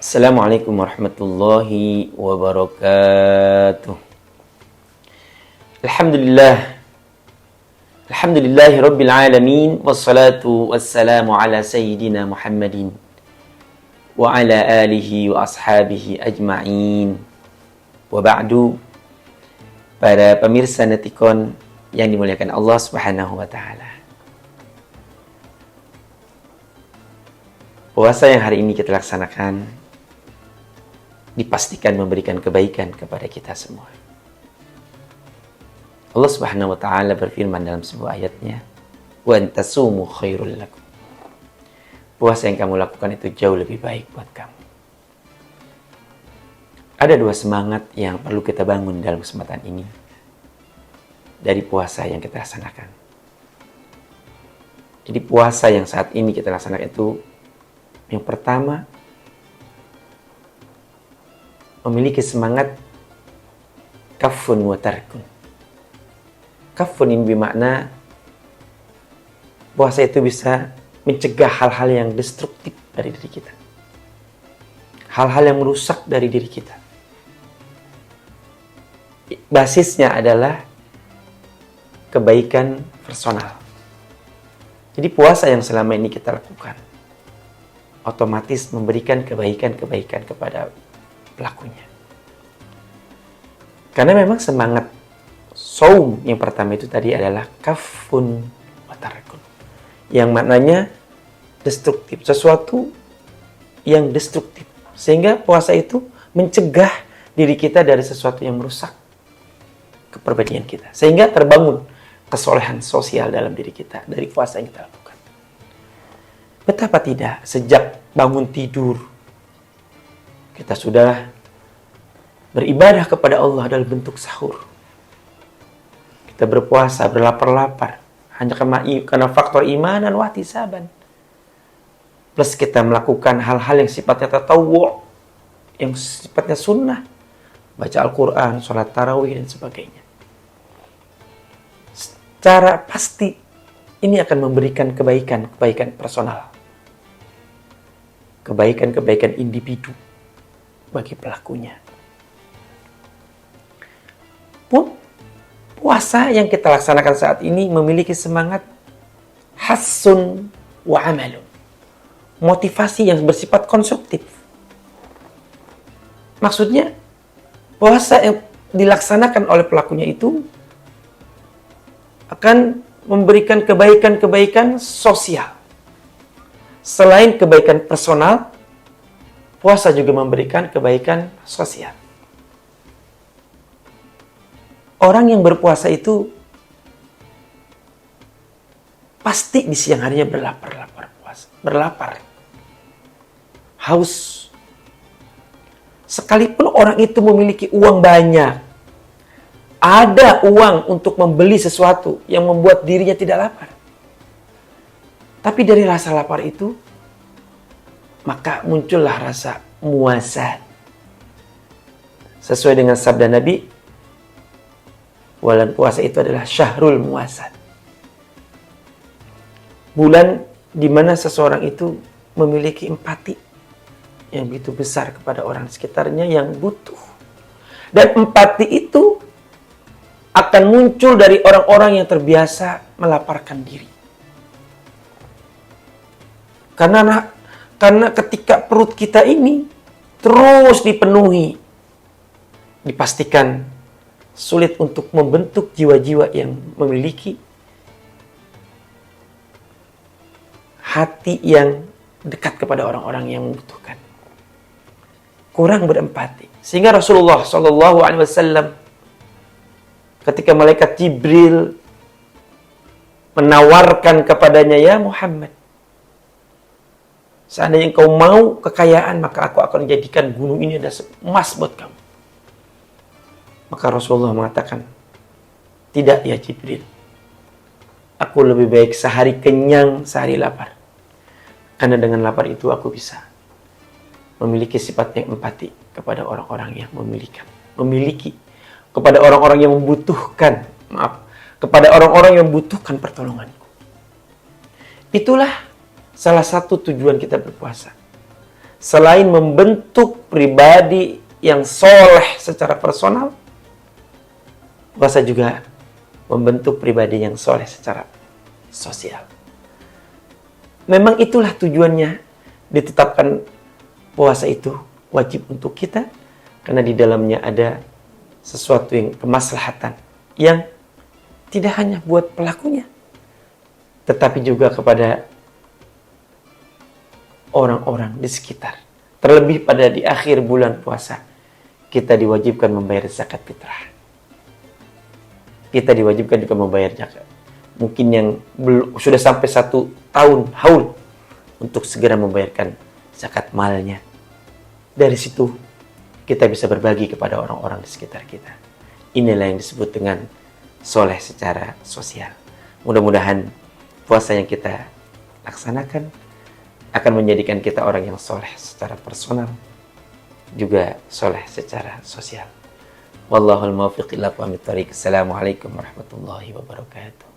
Assalamualaikum warahmatullahi wabarakatuh. Alhamdulillah. Alhamdulillahi rabbil alamin. Wassalatu wassalamu ala sayyidina Muhammadin wa ala alihi wa ashabihi ajma'in. Wa ba'du. Para pemirsa Netikon yang dimuliakan Allah Subhanahu wa taala. Puasa yang hari ini kita laksanakan dipastikan memberikan kebaikan kepada kita semua. Allah Subhanahu wa taala berfirman dalam sebuah ayatnya, "Wa antasumu khairul lakum." Puasa yang kamu lakukan itu jauh lebih baik buat kamu. Ada dua semangat yang perlu kita bangun dalam kesempatan ini dari puasa yang kita laksanakan. Jadi puasa yang saat ini kita laksanakan itu, yang pertama, memiliki semangat kafun wa tarkun. Kafun ini bermakna puasa itu bisa mencegah hal-hal yang destruktif dari diri kita. Hal-hal yang merusak dari diri kita. Basisnya adalah kebaikan personal. Jadi puasa yang selama ini kita lakukan otomatis memberikan kebaikan-kebaikan kepada pelakunya. Karena memang semangat saum yang pertama itu tadi adalah kafun wa tarkun. Yang maknanya destruktif, sesuatu yang destruktif. Sehingga puasa itu mencegah diri kita dari sesuatu yang merusak kepribadian kita. Sehingga terbangun kesolehan sosial dalam diri kita dari puasa yang kita lakukan. Betapa tidak, sejak bangun tidur, kita sudah beribadah kepada Allah dalam bentuk sahur. Kita berpuasa, berlapar-lapar, hanya karena faktor iman dan wahtisaban. Plus kita melakukan hal-hal yang sifatnya tatawwu', yang sifatnya sunnah. Baca Al-Quran, sholat tarawih, dan sebagainya. Secara pasti, ini akan memberikan kebaikan personal. Kebaikan-kebaikan individu bagi pelakunya. Pun puasa yang kita laksanakan saat ini memiliki semangat hassun wa amalun. Motivasi yang bersifat konstruktif. Maksudnya, puasa yang dilaksanakan oleh pelakunya itu akan memberikan kebaikan-kebaikan sosial. Selain kebaikan personal, puasa juga memberikan kebaikan sosial. Orang yang berpuasa itu pasti di siang harinya berlapar, haus. Sekalipun orang itu memiliki uang banyak, ada uang untuk membeli sesuatu yang membuat dirinya tidak lapar. Tapi dari rasa lapar itu, maka muncullah rasa muasat. Sesuai dengan sabda Nabi, bulan puasa itu adalah syahrul muasat. Bulan di mana seseorang itu memiliki empati yang begitu besar kepada orang sekitarnya yang butuh. Dan empati itu akan muncul dari orang-orang yang terbiasa melaparkan diri. Karena ketika perut kita ini terus dipenuhi, dipastikan sulit untuk membentuk jiwa-jiwa yang memiliki hati yang dekat kepada orang-orang yang membutuhkan. Kurang berempati. Sehingga Rasulullah SAW ketika malaikat Jibril menawarkan kepadanya, "Ya Muhammad, seandainya engkau mau kekayaan, maka aku akan jadikan gunung ini ada emas buat kamu." Maka Rasulullah mengatakan, "Tidak ya Jibril. Aku lebih baik sehari kenyang, sehari lapar. Karena dengan lapar itu aku bisa memiliki sifat yang empati kepada orang-orang yang memiliki kepada orang-orang yang membutuhkan, kepada orang-orang yang membutuhkan pertolonganku." Itulah salah satu tujuan kita berpuasa. selain membentuk pribadi yang soleh secara personal, puasa juga membentuk pribadi yang soleh secara sosial. Memang itulah tujuannya ditetapkan puasa itu wajib untuk kita, karena di dalamnya ada sesuatu yang kemaslahatan yang tidak hanya buat pelakunya, tetapi juga kepada orang-orang di sekitar. Terlebih pada di akhir bulan puasa, kita diwajibkan membayar zakat fitrah. Kita diwajibkan juga membayar zakat. Mungkin yang sudah sampai 1 tahun haul untuk segera membayarkan zakat malnya. Dari situ kita bisa berbagi kepada orang-orang di sekitar kita. Inilah yang disebut dengan soleh secara sosial. Mudah-mudahan puasa yang kita laksanakan akan menjadikan kita orang yang soleh secara personal, juga soleh secara sosial. Wallahul muwaffiq ila aqwamit thoriq. Assalamualaikum warahmatullahi wabarakatuh.